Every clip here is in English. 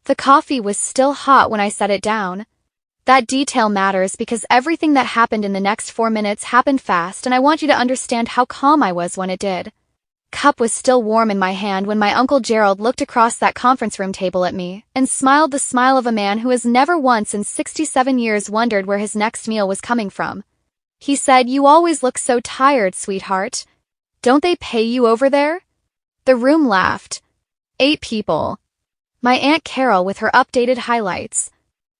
The coffee was still hot when I set it down. That detail matters because everything that happened in the next 4 minutes happened fast, and I want you to understand how calm I was when it did. Cup was still warm in my hand when my Uncle Gerald looked across that conference room table at me and smiled the smile of a man who has never once in 67 years wondered where his next meal was coming from. He said, "You always look so tired, sweetheart. Don't they pay you over there?" The room laughed. 8 people. My Aunt Carol with her updated highlights.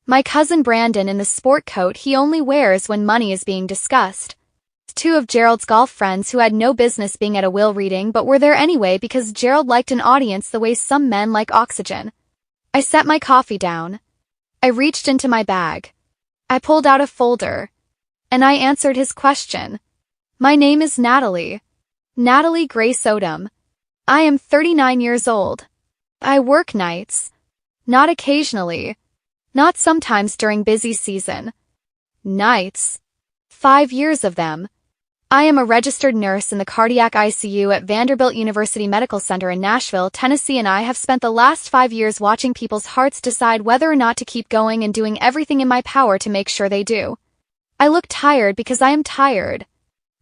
My cousin Brandon in the sport coat he only wears when money is being discussed. 2 of Gerald's golf friends who had no business being at a will reading but were there anyway because Gerald liked an audience the way some men like oxygen. I set my coffee down. I reached into my bag. I pulled out a folder. And I answered his question. My name is Natalie. Natalie Grace Odom. I am 39 years old. I work nights. Not occasionally. Not sometimes during busy season. Nights. 5 years of them. I am a registered nurse in the cardiac ICU at Vanderbilt University Medical Center in Nashville, Tennessee, and I have spent the last 5 years watching people's hearts decide whether or not to keep going and doing everything in my power to make sure they do. I look tired because I am tired.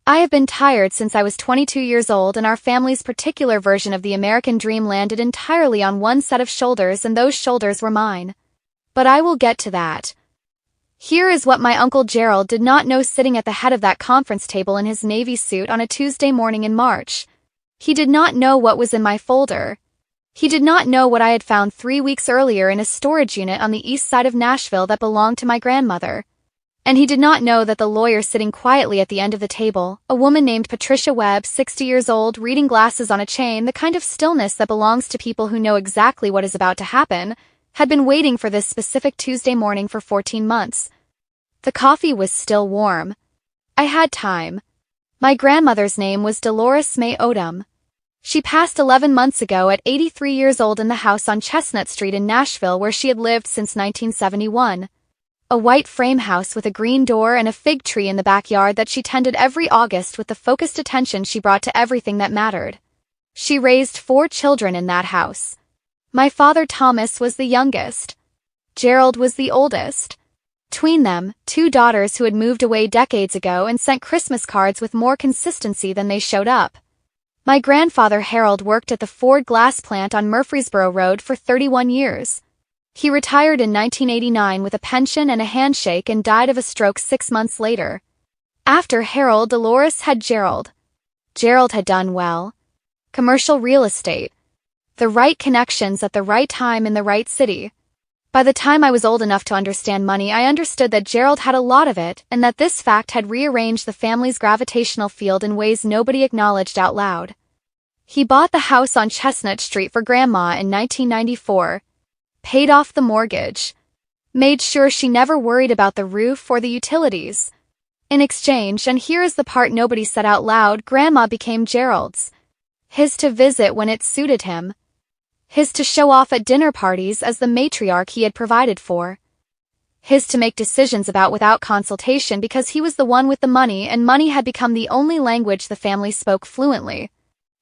I have been tired since I was 22 years old, and our family's particular version of the American dream landed entirely on one set of shoulders, and those shoulders were mine. But I will get to that. Here is what my Uncle Gerald did not know sitting at the head of that conference table in his Navy suit on a Tuesday morning in March. He did not know what was in my folder. He did not know what I had found 3 weeks earlier in a storage unit on the east side of Nashville that belonged to my grandmother. And he did not know that the lawyer sitting quietly at the end of the table, a woman named Patricia Webb, 60 years old, reading glasses on a chain, the kind of stillness that belongs to people who know exactly what is about to happen, had been waiting for this specific Tuesday morning for 14 months. The coffee was still warm. I had time. My grandmother's name was Dolores May Odom. She passed 11 months ago at 83 years old in the house on Chestnut Street in Nashville where she had lived since 1971. A white frame house with a green door and a fig tree in the backyard that she tended every August with the focused attention she brought to everything that mattered. She raised 4 children in that house. My father Thomas was the youngest. Gerald was the oldest. Between them, 2 daughters who had moved away decades ago and sent Christmas cards with more consistency than they showed up. My grandfather Harold worked at the Ford glass plant on Murfreesboro Road for 31 years. He retired in 1989 with a pension and a handshake and died of a stroke 6 months later. After Harold, Dolores had Gerald. Gerald had done well. Commercial real estate. The right connections at the right time in the right city. By the time I was old enough to understand money, I understood that Gerald had a lot of it, and that this fact had rearranged the family's gravitational field in ways nobody acknowledged out loud. He bought the house on Chestnut Street for Grandma in 1994, paid off the mortgage, made sure she never worried about the roof or the utilities. In exchange, and here is the part nobody said out loud, Grandma became Gerald's. His to visit when it suited him. His to show off at dinner parties as the matriarch he had provided for. His to make decisions about without consultation because he was the one with the money, and money had become the only language the family spoke fluently.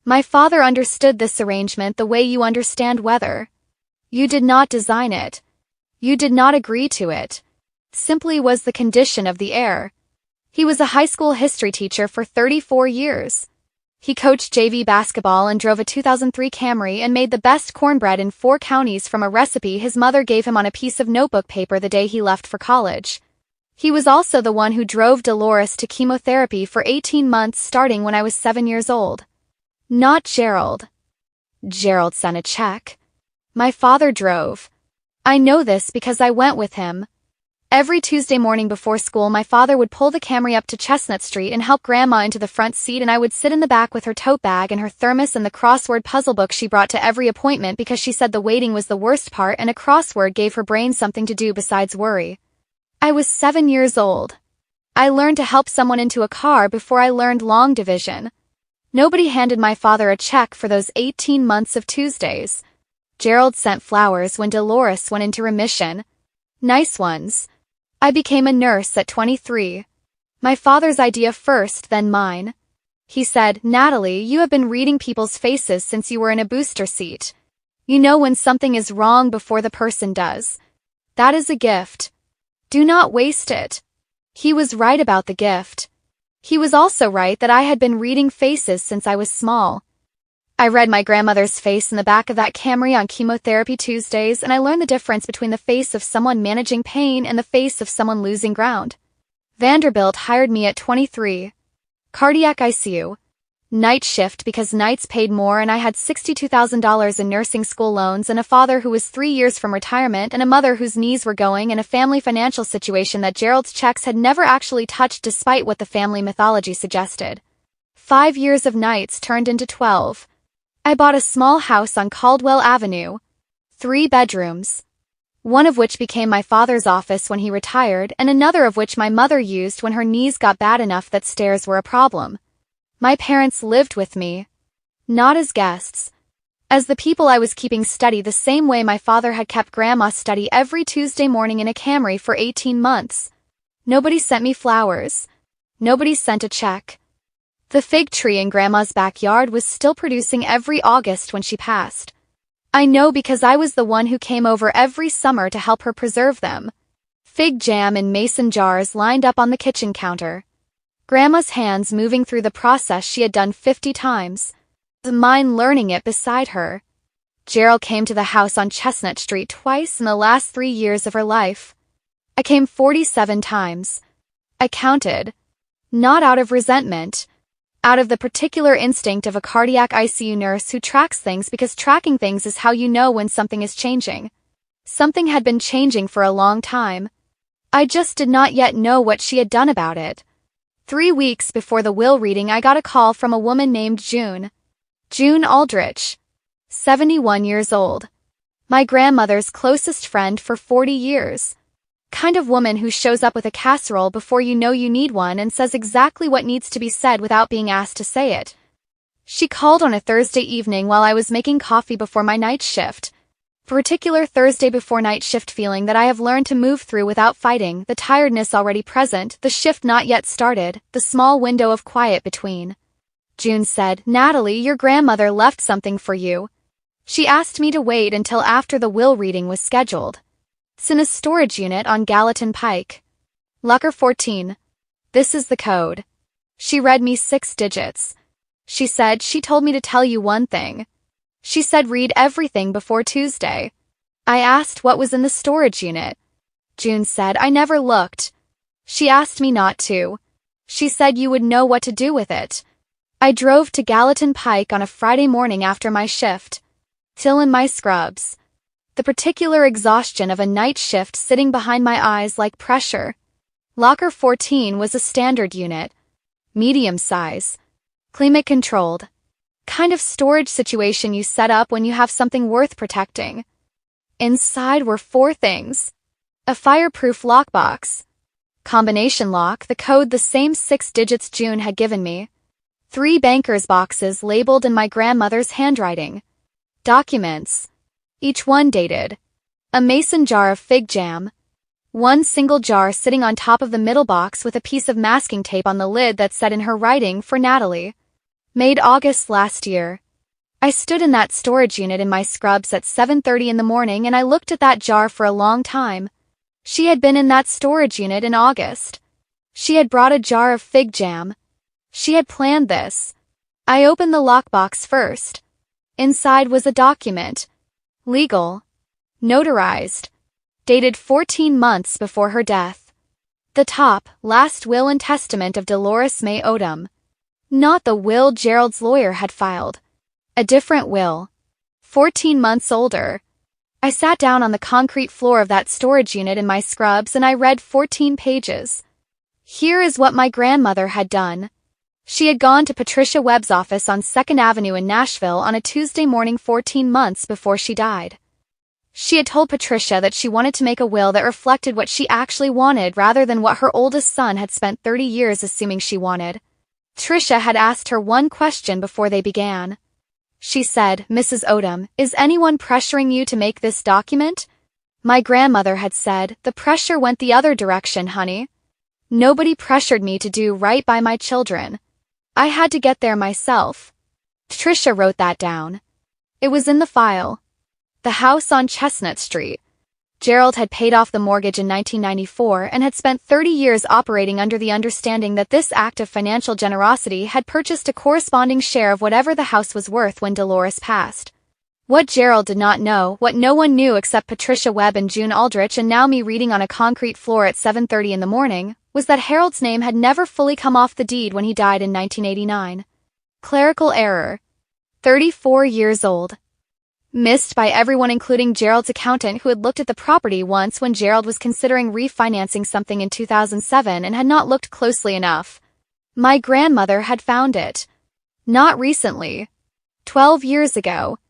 My father understood this arrangement the way you understand weather. You did not design it. You did not agree to it. It simply was the condition of the air. He was a high school history teacher for 34 years. He coached JV basketball and drove a 2003 Camry and made the best cornbread in 4 counties from a recipe his mother gave him on a piece of notebook paper the day he left for college. He was also the one who drove Dolores to chemotherapy for 18 months starting when I was 7 years old. Not Gerald. Gerald sent a check. My father drove. I know this because I went with him. Every Tuesday morning before school, my father would pull the Camry up to Chestnut Street and help Grandma into the front seat, and I would sit in the back with her tote bag and her thermos and the crossword puzzle book she brought to every appointment because she said the waiting was the worst part and a crossword gave her brain something to do besides worry. I was 7 years old. I learned to help someone into a car before I learned long division. Nobody handed my father a check for those 18 months of Tuesdays. Gerald sent flowers when Dolores went into remission. Nice ones. I became a nurse at 23. My father's idea first, then mine. He said, "Natalie, you have been reading people's faces since you were in a booster seat. You know when something is wrong before the person does. That is a gift. Do not waste it. He was right about the gift. He was also right that I had been reading faces since I was small. I read my grandmother's face in the back of that Camry on chemotherapy Tuesdays, and I learned the difference between the face of someone managing pain and the face of someone losing ground. Vanderbilt hired me at 23. Cardiac ICU. Night shift because nights paid more, and I had $62,000 in nursing school loans and a father who was 3 years from retirement and a mother whose knees were going and a family financial situation that Gerald's checks had never actually touched despite what the family mythology suggested. 5 years of nights turned into 12. I bought a small house on Caldwell Avenue. 3 bedrooms. One of which became my father's office when he retired, and another of which my mother used when her knees got bad enough that stairs were a problem. My parents lived with me. Not as guests. As the people I was keeping steady the same way my father had kept Grandma steady every Tuesday morning in a Camry for 18 months. Nobody sent me flowers. Nobody sent a check. The fig tree in Grandma's backyard was still producing every August when she passed. I know because I was the one who came over every summer to help her preserve them. Fig jam in mason jars lined up on the kitchen counter. Grandma's hands moving through the process she had done 50 times. Mine learning it beside her. Gerald came to the house on Chestnut Street twice in the last 3 years of her life. I came 47 times. I counted. Not out of resentment. Out of the particular instinct of a cardiac ICU nurse who tracks things because tracking things is how you know when something is changing. Something had been changing for a long time. I just did not yet know what she had done about it. 3 weeks before the will reading, I got a call from a woman named June. June Aldrich. 71 years old. My grandmother's closest friend for 40 years. Kind of woman who shows up with a casserole before you know you need one and says exactly what needs to be said without being asked to say it. She called on a Thursday evening while I was making coffee before my night shift. Particular Thursday before night shift feeling that I have learned to move through without fighting, the tiredness already present, the shift not yet started, the small window of quiet between. June said, "Natalie, your grandmother left something for you." She asked me to wait until after the will reading was scheduled. It's in a storage unit on Gallatin Pike. Locker 14. This is the code. She read me 6 digits. She said, "She told me to tell you one thing." She said read everything before Tuesday. I asked what was in the storage unit. June said I never looked. She asked me not to. She said you would know what to do with it. I drove to Gallatin Pike on a Friday morning after my shift. Till in my scrubs. The particular exhaustion of a night shift sitting behind my eyes like pressure. Locker 14 was a standard unit. Medium size. Climate controlled. Kind of storage situation you set up when you have something worth protecting. Inside were 4 things. A fireproof lockbox. Combination lock, the code the same 6 digits June had given me. 3 banker's boxes labeled in my grandmother's handwriting. Documents. Each one dated. A mason jar of fig jam. 1 single jar sitting on top of the middle box with a piece of masking tape on the lid that said in her writing, "For Natalie." Made August last year. I stood in that storage unit in my scrubs at 7:30 in the morning and I looked at that jar for a long time. She had been in that storage unit in August. She had brought a jar of fig jam. She had planned this. I opened the lockbox first. Inside was a document. Legal. Notarized. Dated 14 months before her death. The top, last will and testament of Dolores May Odom. Not the will Gerald's lawyer had filed. A different will. 14 months older. I sat down on the concrete floor of that storage unit in my scrubs and I read 14 pages. Here is what my grandmother had done. She had gone to Patricia Webb's office on 2nd Avenue in Nashville on a Tuesday morning 14 months before she died. She had told Patricia that she wanted to make a will that reflected what she actually wanted rather than what her oldest son had spent 30 years assuming she wanted. Tricia had asked her one question before they began. She said, "Mrs. Odom, is anyone pressuring you to make this document?" My grandmother had said, "The pressure went the other direction, honey. Nobody pressured me to do right by my children. I had to get there myself." Tricia wrote that down. It was in the file. The house on Chestnut Street. Gerald had paid off the mortgage in 1994 and had spent 30 years operating under the understanding that this act of financial generosity had purchased a corresponding share of whatever the house was worth when Dolores passed. What Gerald did not know, what no one knew except Patricia Webb and June Aldrich and now me reading on a concrete floor at 7:30 in the morning, was that Harold's name had never fully come off the deed when he died in 1989. Clerical error. 34 years old. Missed by everyone including Gerald's accountant who had looked at the property once when Gerald was considering refinancing something in 2007 and had not looked closely enough. My grandmother had found it. Not recently. 12 years ago.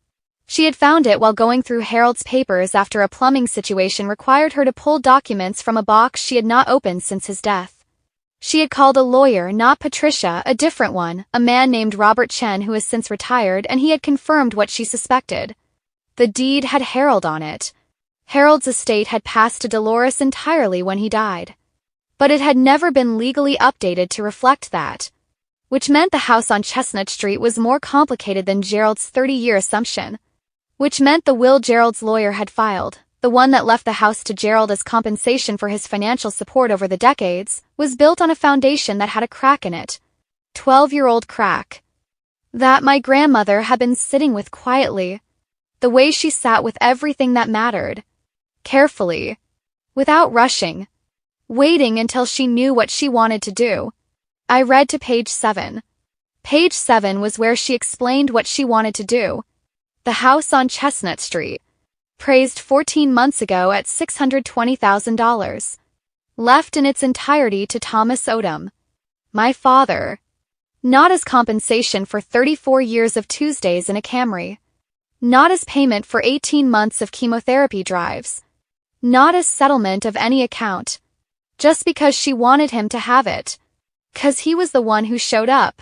She had found it while going through Harold's papers after a plumbing situation required her to pull documents from a box she had not opened since his death. She had called a lawyer, not Patricia, a different one, a man named Robert Chen who has since retired, and he had confirmed what she suspected. The deed had Harold on it. Harold's estate had passed to Dolores entirely when he died. But it had never been legally updated to reflect that. Which meant the house on Chestnut Street was more complicated than Gerald's 30-year assumption. Which meant the will Gerald's lawyer had filed, the one that left the house to Gerald as compensation for his financial support over the decades, was built on a foundation that had a crack in it. 12-year-old crack. That my grandmother had been sitting with quietly. The way she sat with everything that mattered. Carefully. Without rushing. Waiting until she knew what she wanted to do. I read to page 7. Page 7 was where she explained what she wanted to do. The house on Chestnut Street. Praised 14 months ago at $620,000. Left in its entirety to Thomas Odom. My father. Not as compensation for 34 years of Tuesdays in a Camry. Not as payment for 18 months of chemotherapy drives. Not as settlement of any account. Just because she wanted him to have it. 'Cause he was the one who showed up.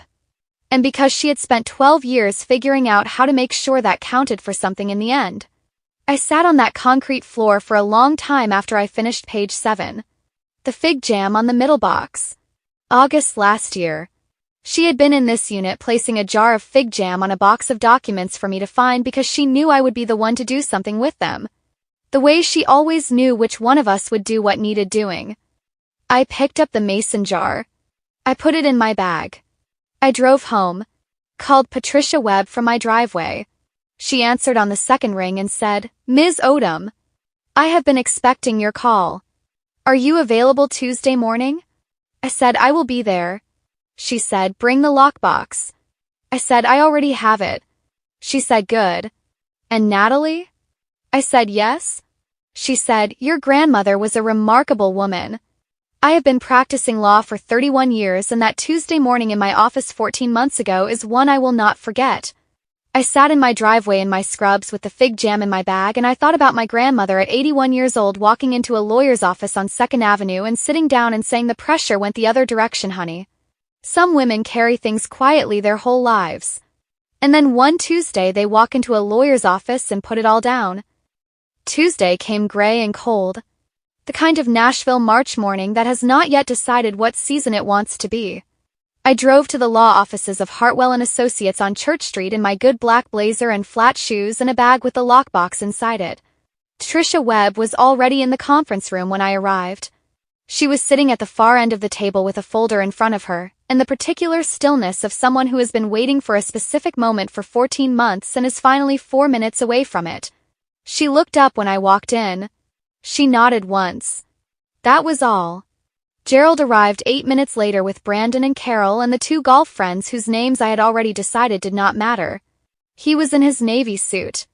And because she had spent 12 years figuring out how to make sure that counted for something in the end. I sat on that concrete floor for a long time after I finished page 7. The fig jam on the middle box. August last year. She had been in this unit placing a jar of fig jam on a box of documents for me to find because she knew I would be the one to do something with them. The way she always knew which one of us would do what needed doing. I picked up the mason jar. I put it in my bag. I drove home. Called Patricia Webb from my driveway. She answered on the second ring and said, "Ms. Odom, I have been expecting your call. Are you available Tuesday morning?" I said, "I will be there." She said, "Bring the lockbox." I said, "I already have it." She said, "Good." "And Natalie?" I said, "Yes." She said, "Your grandmother was a remarkable woman. I have been practicing law for 31 years and that Tuesday morning in my office 14 months ago is one I will not forget." I sat in my driveway in my scrubs with the fig jam in my bag and I thought about my grandmother at 81 years old walking into a lawyer's office on 2nd Avenue and sitting down and saying, "The pressure went the other direction, honey. Some women carry things quietly their whole lives. And then one Tuesday they walk into a lawyer's office and put it all down." Tuesday came gray and cold. The kind of Nashville March morning that has not yet decided what season it wants to be. I drove to the law offices of Hartwell & Associates on Church Street in my good black blazer and flat shoes and a bag with the lockbox inside it. Patricia Webb was already in the conference room when I arrived. She was sitting at the far end of the table with a folder in front of her, and the particular stillness of someone who has been waiting for a specific moment for 14 months and is finally 4 minutes away from it. She looked up when I walked in. She nodded once. That was all. Gerald arrived 8 minutes later with Brandon and Carol and the 2 golf friends whose names I had already decided did not matter. He was in his Navy suit.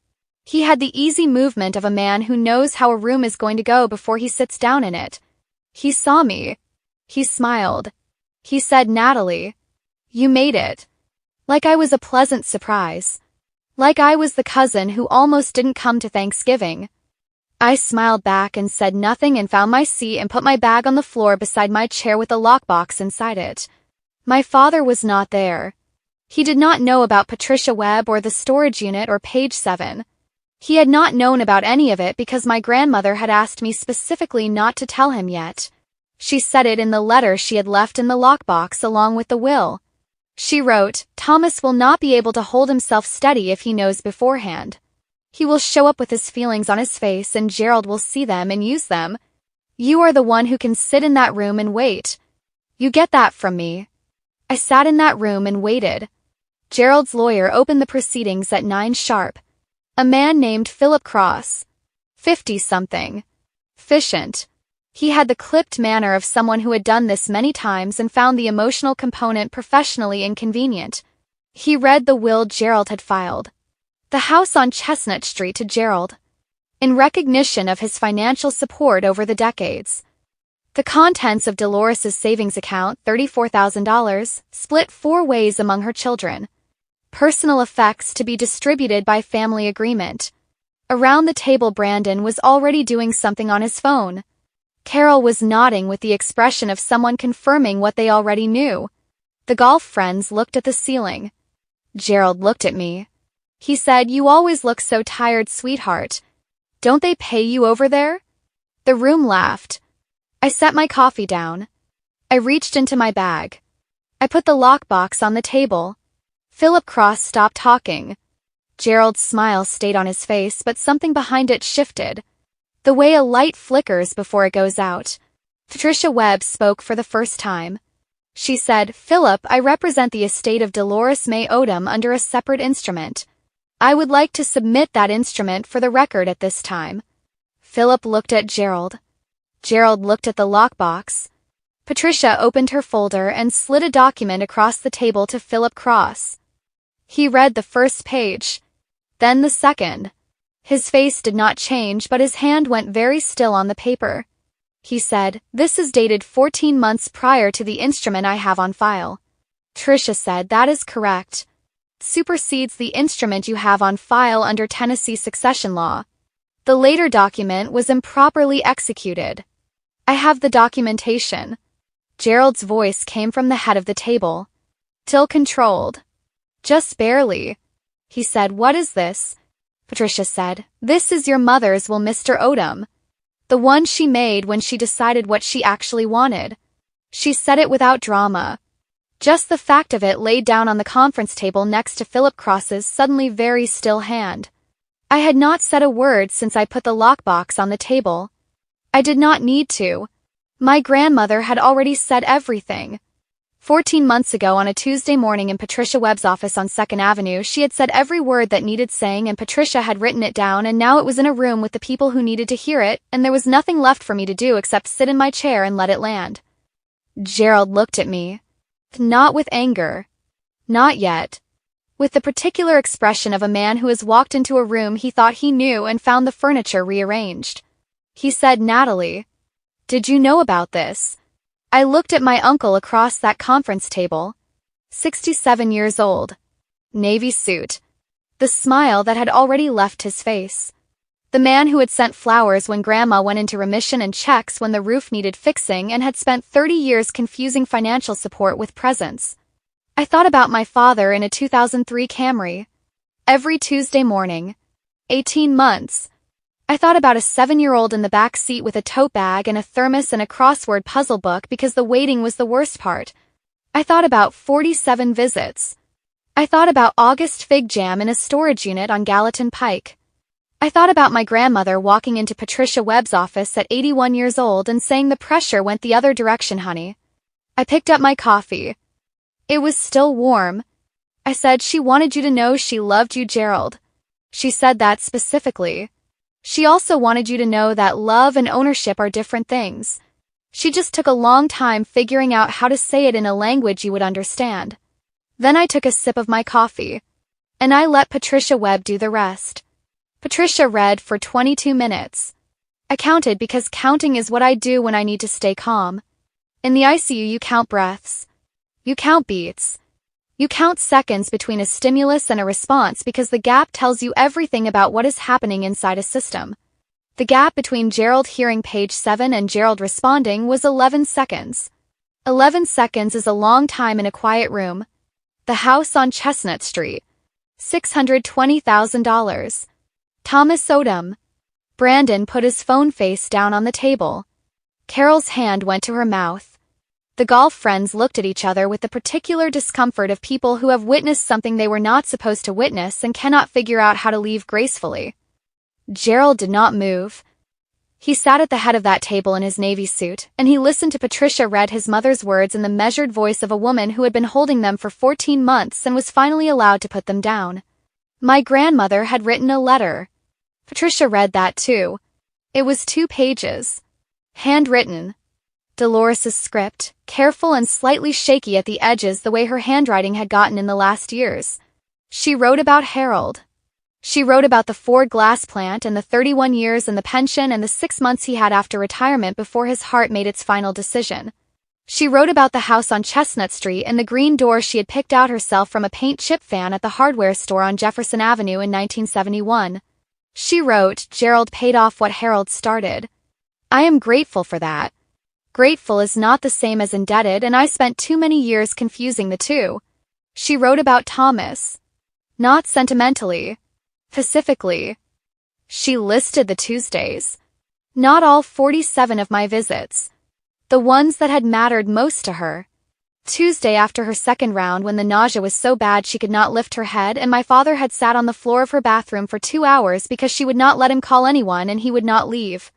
He had the easy movement of a man who knows how a room is going to go before he sits down in it. He saw me. He smiled. He said, "Natalie, you made it." Like I was a pleasant surprise. Like I was the cousin who almost didn't come to Thanksgiving. I smiled back and said nothing and found my seat and put my bag on the floor beside my chair with a lockbox inside it. My father was not there. He did not know about Patricia Webb or the storage unit or page 7. He had not known about any of it because my grandmother had asked me specifically not to tell him yet. She said it in the letter she had left in the lockbox along with the will. She wrote, "Thomas will not be able to hold himself steady if he knows beforehand." He will show up with his feelings on his face and Gerald will see them and use them. You are the one who can sit in that room and wait. You get that from me. I sat in that room and waited. Gerald's lawyer opened the proceedings at 9 sharp. A man named Philip Cross. 50-something. Efficient. He had the clipped manner of someone who had done this many times and found the emotional component professionally inconvenient. He read the will Gerald had filed. The house on Chestnut Street to Gerald. In recognition of his financial support over the decades. The contents of Dolores's savings account, $34,000, split 4 ways among her children. Personal effects to be distributed by family agreement. Around the table Brandon was already doing something on his phone. Carol was nodding with the expression of someone confirming what they already knew. The golf friends looked at the ceiling. Gerald looked at me. He said, "You always look so tired, sweetheart. Don't they pay you over there?" The room laughed. I set my coffee down. I reached into my bag. I put the lockbox on the table. Philip Cross stopped talking. Gerald's smile stayed on his face, but something behind it shifted. The way a light flickers before it goes out. Patricia Webb spoke for the first time. She said, "Philip, I represent the estate of Dolores May Odom under a separate instrument. I would like to submit that instrument for the record at this time." Philip looked at Gerald. Gerald looked at the lockbox. Patricia opened her folder and slid a document across the table to Philip Cross. He read the first page, then the second. His face did not change, but his hand went very still on the paper. He said, "This is dated 14 months prior to the instrument I have on file." Tricia said, "That is correct. Supersedes the instrument you have on file under Tennessee succession law. The later document was improperly executed. I have the documentation." Gerald's voice came from the head of the table. "Till controlled." "Just barely." He said, "What is this?" Patricia said, "This is your mother's will, Mr. Odom. The one she made when she decided what she actually wanted. She said it without drama. Just the fact of it laid down on the conference table next to Philip Cross's suddenly very still hand. I had not said a word since I put the lockbox on the table. I did not need to. My grandmother had already said everything. 14 months ago on a Tuesday morning in Patricia Webb's office on 2nd Avenue, she had said every word that needed saying and Patricia had written it down, and now it was in a room with the people who needed to hear it, and there was nothing left for me to do except sit in my chair and let it land. Gerald looked at me. Not with anger. Not yet. With the particular expression of a man who has walked into a room he thought he knew and found the furniture rearranged. He said, "Natalie, did you know about this?" I looked at my uncle across that conference table. 67 years old. Navy suit. The smile that had already left his face. The man who had sent flowers when Grandma went into remission and checks when the roof needed fixing and had spent 30 years confusing financial support with presents. I thought about my father in a 2003 Camry. Every Tuesday morning. 18 months. I thought about a 7-year-old in the back seat with a tote bag and a thermos and a crossword puzzle book because the waiting was the worst part. I thought about 47 visits. I thought about August fig jam in a storage unit on Gallatin Pike. I thought about my grandmother walking into Patricia Webb's office at 81 years old and saying the pressure went the other direction, honey. I picked up my coffee. It was still warm. I said, "She wanted you to know she loved you, Gerald." She said that specifically. She also wanted you to know that love and ownership are different things. She just took a long time figuring out how to say it in a language you would understand. Then I took a sip of my coffee. And I let Patricia Webb do the rest. Patricia read for 22 minutes. I counted because counting is what I do when I need to stay calm. In the ICU you count breaths. You count beats. You count seconds between a stimulus and a response because the gap tells you everything about what is happening inside a system. The gap between Gerald hearing page 7 and Gerald responding was 11 seconds. 11 seconds is a long time in a quiet room. The house on Chestnut Street. $620,000. Thomas Odom. Brandon put his phone face down on the table. Carol's hand went to her mouth. The golf friends looked at each other with the particular discomfort of people who have witnessed something they were not supposed to witness and cannot figure out how to leave gracefully. Gerald did not move. He sat at the head of that table in his navy suit, and he listened to Patricia read his mother's words in the measured voice of a woman who had been holding them for 14 months and was finally allowed to put them down. My grandmother had written a letter. Patricia read that too. It was 2 pages. Handwritten. Dolores's script, careful and slightly shaky at the edges the way her handwriting had gotten in the last years. She wrote about Harold. She wrote about the Ford glass plant and the 31 years and the pension and the 6 months he had after retirement before his heart made its final decision. She wrote about the house on Chestnut Street and the green door she had picked out herself from a paint chip fan at the hardware store on Jefferson Avenue in 1971. She wrote, Gerald paid off what Harold started. I am grateful for that. Grateful is not the same as indebted, and I spent too many years confusing the two. She wrote about Thomas. Not sentimentally. Pacifically. She listed the Tuesdays. Not all 47 of my visits. The ones that had mattered most to her. Tuesday after her second round when the nausea was so bad she could not lift her head and my father had sat on the floor of her bathroom for 2 hours because she would not let him call anyone and he would not leave.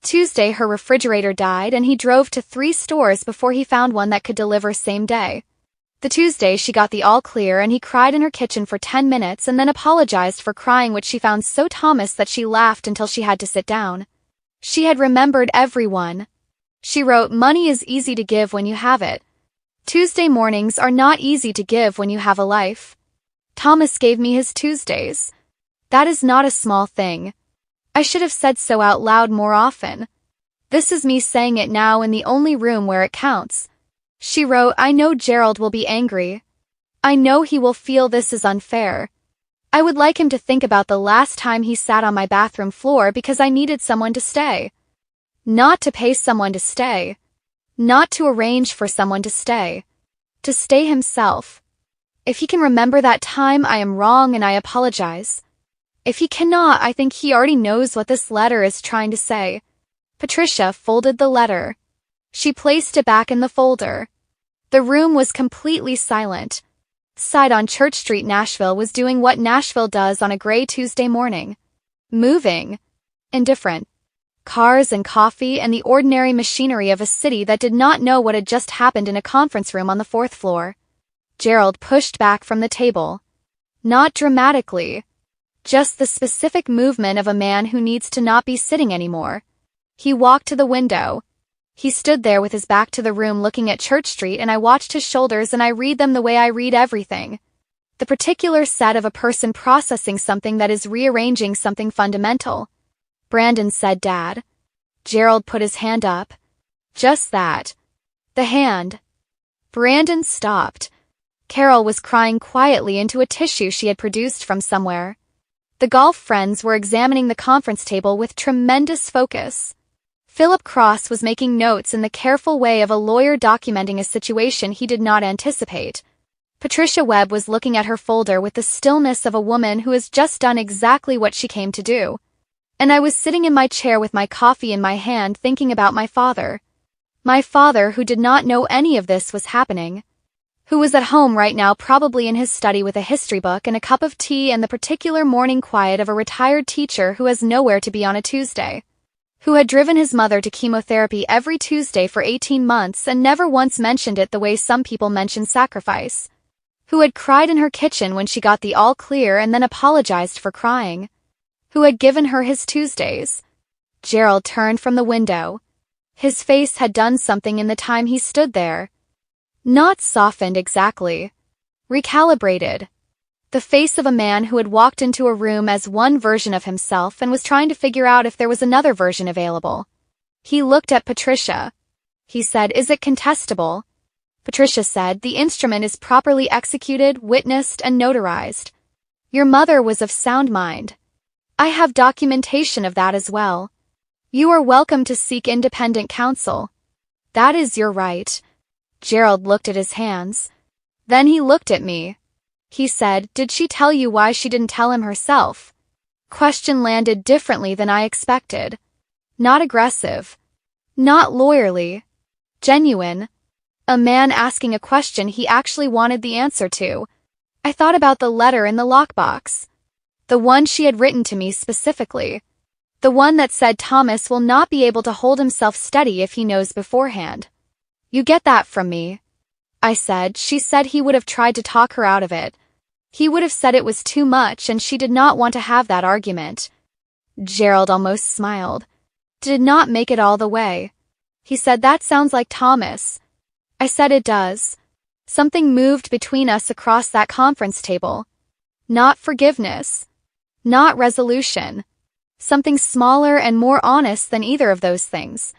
Tuesday her refrigerator died and he drove to 3 stores before he found one that could deliver same day. The Tuesday she got the all clear and he cried in her kitchen for 10 minutes and then apologized for crying, which she found so Thomas that she laughed until she had to sit down. She had remembered everyone. She wrote, money is easy to give when you have it. Tuesday mornings are not easy to give when you have a life. Thomas gave me his Tuesdays. That is not a small thing. I should have said so out loud more often. This is me saying it now in the only room where it counts. She wrote, I know Gerald will be angry. I know he will feel this is unfair. I would like him to think about the last time he sat on my bathroom floor because I needed someone to stay. Not to pay someone to stay. Not to arrange for someone to stay. To stay himself. If he can remember that time, I am wrong and I apologize. If he cannot, I think he already knows what this letter is trying to say. Patricia folded the letter. She placed it back in the folder. The room was completely silent. Side on Church Street, Nashville was doing what Nashville does on a gray Tuesday morning. Moving. Indifferent. Cars and coffee and the ordinary machinery of a city that did not know what had just happened in a conference room on the 4th floor. Gerald pushed back from the table. Not dramatically. Just the specific movement of a man who needs to not be sitting anymore. He walked to the window. He stood there with his back to the room looking at Church Street, and I watched his shoulders and I read them the way I read everything. The particular set of a person processing something that is rearranging something fundamental. Brandon said, Dad. Gerald put his hand up. Just that. The hand. Brandon stopped. Carol was crying quietly into a tissue she had produced from somewhere. The golf friends were examining the conference table with tremendous focus. Philip Cross was making notes in the careful way of a lawyer documenting a situation he did not anticipate. Patricia Webb was looking at her folder with the stillness of a woman who has just done exactly what she came to do. And I was sitting in my chair with my coffee in my hand thinking about my father. My father, who did not know any of this was happening. Who was at home right now, probably in his study with a history book and a cup of tea and the particular morning quiet of a retired teacher who has nowhere to be on a Tuesday. Who had driven his mother to chemotherapy every Tuesday for 18 months and never once mentioned it the way some people mention sacrifice. Who had cried in her kitchen when she got the all clear and then apologized for crying. Who had given her his Tuesdays. Gerald turned from the window. His face had done something in the time he stood there. Not softened exactly. Recalibrated. The face of a man who had walked into a room as one version of himself and was trying to figure out if there was another version available. He looked at Patricia. He said, Is it contestable? Patricia said, The instrument is properly executed, witnessed, and notarized. Your mother was of sound mind. I have documentation of that as well. You are welcome to seek independent counsel. That is your right. Gerald looked at his hands. Then he looked at me. He said, Did she tell you why she didn't tell him herself? Question landed differently than I expected. Not aggressive. Not lawyerly. Genuine. A man asking a question he actually wanted the answer to. I thought about the letter in the lockbox. The one she had written to me specifically. The one that said Thomas will not be able to hold himself steady if he knows beforehand. You get that from me, I said. She said he would have tried to talk her out of it. He would have said it was too much and she did not want to have that argument. Gerald almost smiled. Did not make it all the way. He said, that sounds like Thomas. I said, it does. Something moved between us across that conference table. Not forgiveness. Not resolution. Something smaller and more honest than either of those things.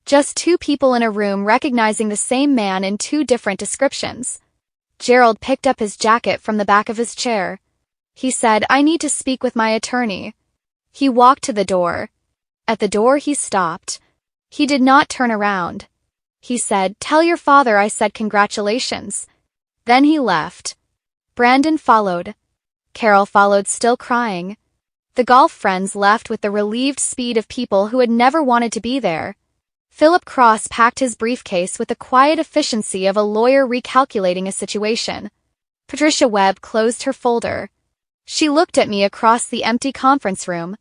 Just two people in a room recognizing the same man in two different descriptions. Gerald picked up his jacket from the back of his chair. He said, I need to speak with my attorney. He walked to the door. At the door he stopped. He did not turn around. He said, tell your father I said congratulations. Then he left. Brandon followed. Carol followed, still crying. The golf friends left with the relieved speed of people who had never wanted to be there. Philip Cross packed his briefcase with the quiet efficiency of a lawyer recalculating a situation. Patricia Webb closed her folder. She looked at me across the empty conference room.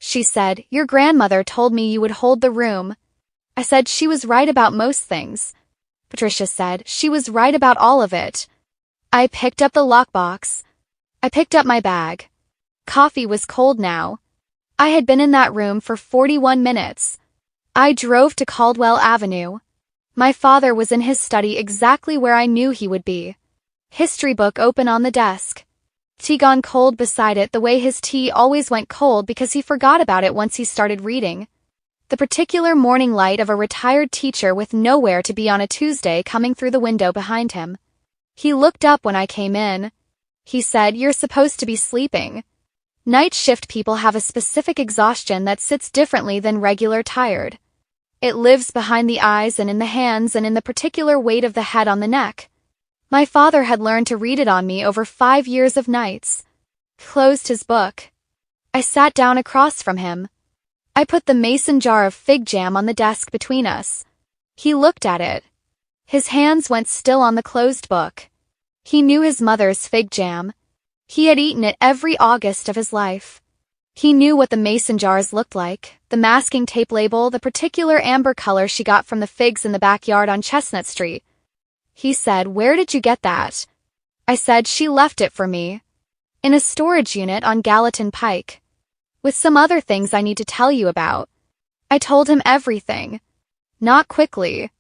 She said, your grandmother told me you would hold the room. I said she was right about most things. Patricia said she was right about all of it. I picked up the lockbox. I picked up my bag. Coffee was cold now. I had been in that room for 41 minutes. I drove to Caldwell Avenue. My father was in his study exactly where I knew he would be. History book open on the desk. Tea gone cold beside it, the way his tea always went cold because he forgot about it once he started reading. The particular morning light of a retired teacher with nowhere to be on a Tuesday coming through the window behind him. He looked up when I came in. He said, you're supposed to be sleeping. Night shift people have a specific exhaustion that sits differently than regular tired. It lives behind the eyes and in the hands and in the particular weight of the head on the neck. My father had learned to read it on me over 5 years of nights. Closed his book. I sat down across from him. I put the mason jar of fig jam on the desk between us. He looked at it. His hands went still on the closed book. He knew his mother's fig jam. He had eaten it every August of his life. He knew what the mason jars looked like, the masking tape label, the particular amber color she got from the figs in the backyard on Chestnut Street. He said, where did you get that? I said, she left it for me. In a storage unit on Gallatin Pike. With some other things I need to tell you about. I told him everything. Not quickly.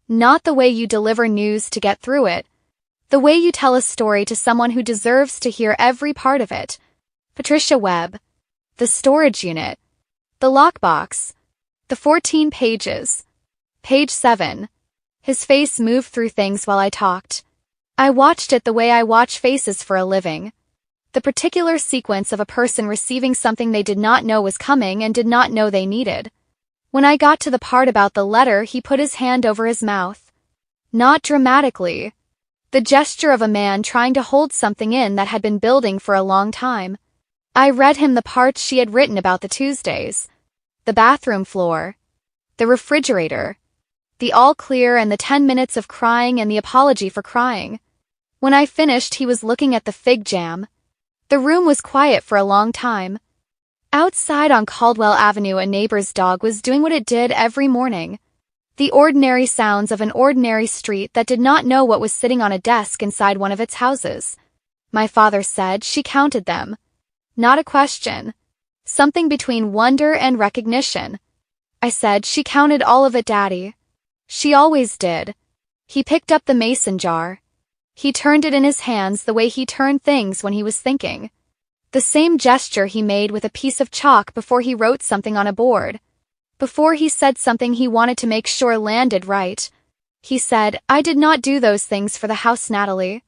Not the way you deliver news to get through it. The way you tell a story to someone who deserves to hear every part of it. Patricia Webb. The storage unit. The lockbox. The 14 pages. Page 7. His face moved through things while I talked. I watched it the way I watch faces for a living. The particular sequence of a person receiving something they did not know was coming and did not know they needed. When I got to the part about the letter, he put his hand over his mouth. Not dramatically. The gesture of a man trying to hold something in that had been building for a long time. I read him the parts she had written about the Tuesdays. The bathroom floor. The refrigerator. The all clear and the 10 minutes of crying and the apology for crying. When I finished, he was looking at the fig jam. The room was quiet for a long time. Outside on Caldwell Avenue, a neighbor's dog was doing what it did every morning. The ordinary sounds of an ordinary street that did not know what was sitting on a desk inside one of its houses. My father said she counted them. Not a question. Something between wonder and recognition. I said she counted all of it, Daddy. She always did. He picked up the mason jar. He turned it in his hands the way he turned things when he was thinking. The same gesture he made with a piece of chalk before he wrote something on a board. Before he said something he wanted to make sure landed right. He said, I did not do those things for the house, Natalie.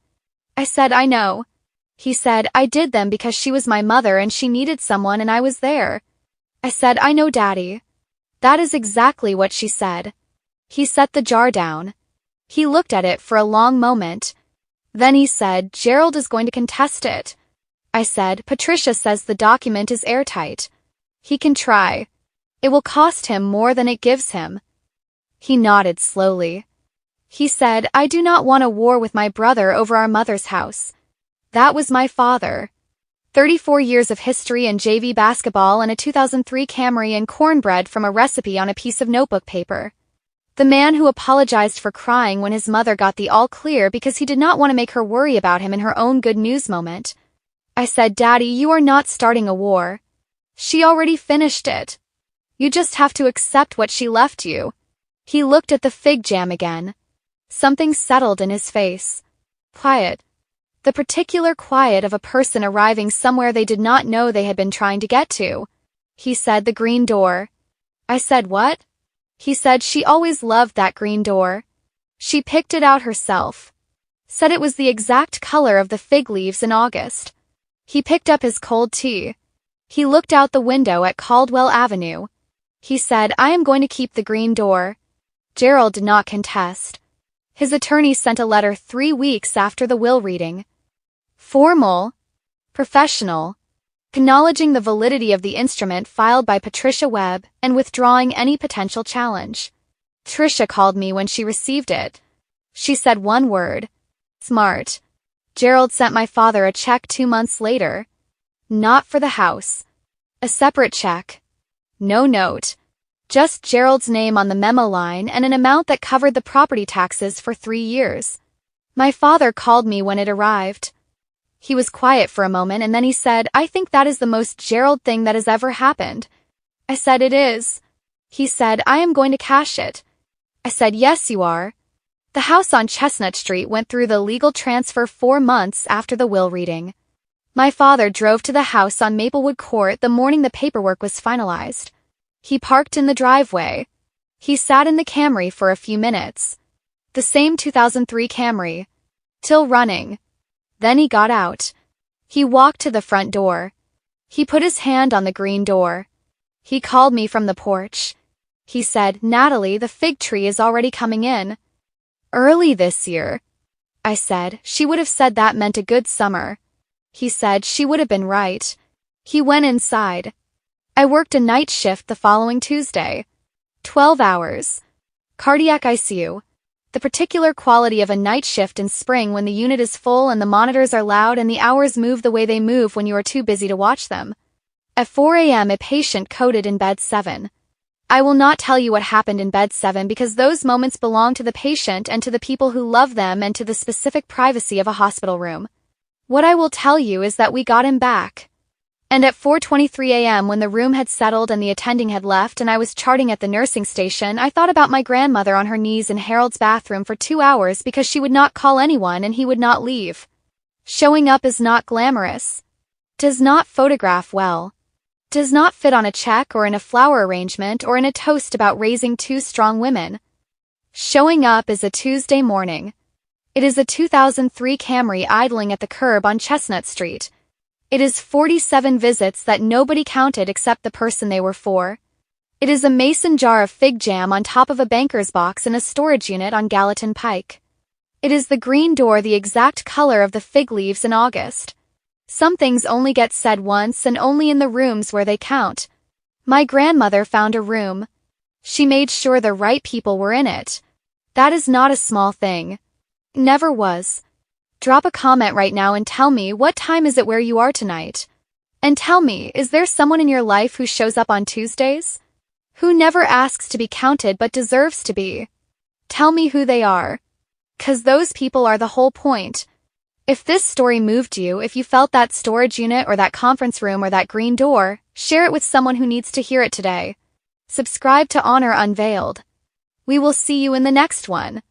I said, I know. He said, I did them because she was my mother and she needed someone and I was there. I said, I know, Daddy. That is exactly what she said. He set the jar down. He looked at it for a long moment. Then he said, Gerald is going to contest it. I said, Patricia says the document is airtight. He can try. It will cost him more than it gives him. He nodded slowly. He said, I do not want a war with my brother over our mother's house. That was my father. 34 years of history in JV basketball and a 2003 Camry and cornbread from a recipe on a piece of notebook paper. The man who apologized for crying when his mother got the all clear because he did not want to make her worry about him in her own good news moment. I said, "Daddy, you are not starting a war. She already finished it. You just have to accept what she left you." He looked at the fig jam again. Something settled in his face. Quiet. The particular quiet of a person arriving somewhere they did not know they had been trying to get to. He said, "The green door." I said, "What?" He said, "She always loved that green door. She picked it out herself. Said it was the exact color of the fig leaves in August." He picked up his cold tea. He looked out the window at Caldwell Avenue. He said, "I am going to keep the green door." Gerald did not contest. His attorney sent a letter 3 weeks after the will reading. Formal, professional, acknowledging the validity of the instrument filed by Patricia Webb and withdrawing any potential challenge. Tricia called me when she received it. She said one word: smart. Gerald sent my father a check 2 months later. Not for the house. A separate check. No note. Just Gerald's name on the memo line and an amount that covered the property taxes for 3 years. My father called me when it arrived. He was quiet for a moment and then he said, "I think that is the most Gerald thing that has ever happened." I said, "It is." He said, "I am going to cash it." I said, "Yes, you are." The house on Chestnut Street went through the legal transfer 4 months after the will reading. My father drove to the house on Maplewood Court the morning the paperwork was finalized. He parked in the driveway. He sat in the Camry for a few minutes. The same 2003 Camry. Till running. Then he got out. He walked to the front door. He put his hand on the green door. He called me from the porch. He said, "Natalie, the fig tree is already coming in." "Early this year." I said, "She would have said that meant a good summer." He said, "She would have been right." He went inside. I worked a night shift the following Tuesday. 12 hours. Cardiac ICU. The particular quality of a night shift in spring when the unit is full and the monitors are loud and the hours move the way they move when you are too busy to watch them. At 4 a.m. a patient coded in bed 7. I will not tell you what happened in bed 7 because those moments belong to the patient and to the people who love them and to the specific privacy of a hospital room. What I will tell you is that we got him back. And at 4:23 a.m. when the room had settled and the attending had left and I was charting at the nursing station, I thought about my grandmother on her knees in Harold's bathroom for 2 hours because she would not call anyone and he would not leave. Showing up is not glamorous. Does not photograph well. Does not fit on a check or in a flower arrangement or in a toast about raising 2 strong women. Showing up is a Tuesday morning. It is a 2003 Camry idling at the curb on Chestnut Street. It is 47 visits that nobody counted except the person they were for. It is a mason jar of fig jam on top of a banker's box in a storage unit on Gallatin Pike. It is the green door, the exact color of the fig leaves in August. Some things only get said once and only in the rooms where they count. My grandmother found a room. She made sure the right people were in it. That is not a small thing. Never was. Drop a comment right now and tell me what time is it where you are tonight. And tell me, is there someone in your life who shows up on Tuesdays? Who never asks to be counted but deserves to be? Tell me who they are. 'Cause those people are the whole point. If this story moved you, if you felt that storage unit or that conference room or that green door, share it with someone who needs to hear it today. Subscribe to Honor Unveiled. We will see you in the next one.